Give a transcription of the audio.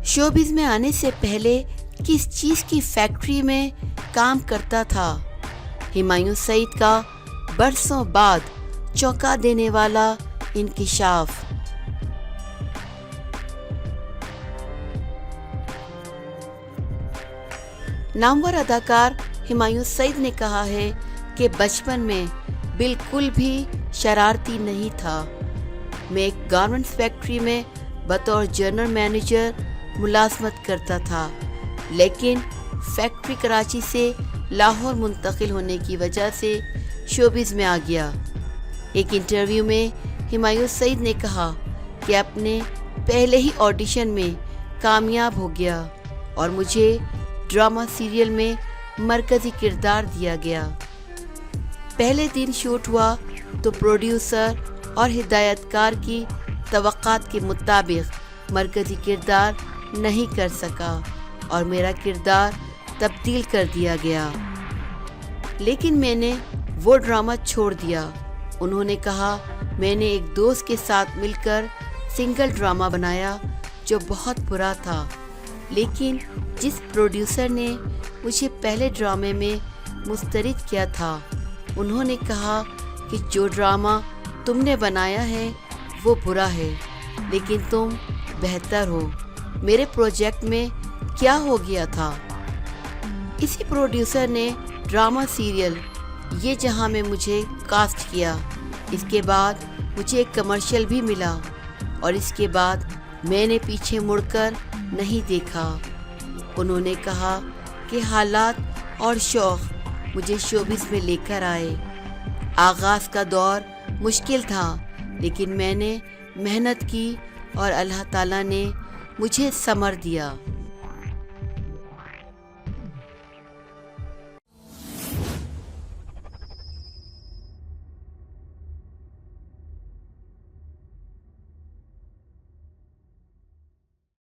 Showbiz में आने से पहले किस चीज़ की फैक्ट्री में काम करता था। हुमायूं सईद का बरसों बाद चौंका देने वाला इंकिशाफ। नामवर अदाकार हुमायूं सईद ने कहा है कि बचपन में बिल्कुल भी शरारती नहीं था। मैं एक गारमेंट्स फैक्ट्री में बतौर जनरल मैनेजर मुलाजमत करता था, लेकिन फैक्ट्री कराची से लाहौर मुंतकिल होने की वजह से शोबिज़ में आ गया। एक इंटरव्यू में हुमायूं सईद ने कहा कि अपने पहले ही ऑडिशन में कामयाब हो गया और मुझे ड्रामा सीरियल में मरकज़ी किरदार दिया गया। पहले दिन शूट हुआ तो प्रोड्यूसर और हिदायतकार की तवक्कात के मुताबिक मरकज़ी किरदार नहीं कर सका और मेरा किरदार तब्दील कर दिया गया, लेकिन मैंने वो ड्रामा छोड़ दिया। उन्होंने कहा, मैंने एक दोस्त के साथ मिलकर सिंगल ड्रामा बनाया जो बहुत बुरा था, लेकिन जिस प्रोड्यूसर ने मुझे पहले ड्रामे में मुस्तरद किया था, उन्होंने कहा कि जो ड्रामा तुमने बनाया है वो बुरा है, लेकिन तुम बेहतर हो। मेरे प्रोजेक्ट में क्या हो गया था? इसी प्रोड्यूसर ने ड्रामा सीरियल ये जहां में मुझे कास्ट किया। इसके बाद मुझे एक कमर्शियल भी मिला और इसके बाद मैंने पीछे मुड़कर नहीं देखा। उन्होंने कहा कि हालात और शौक़ मुझे शोबिज़ में लेकर आए। आगाज़ का दौर मुश्किल था, लेकिन मैंने मेहनत की और अल्लाह ताला ने मुझे समर दिया।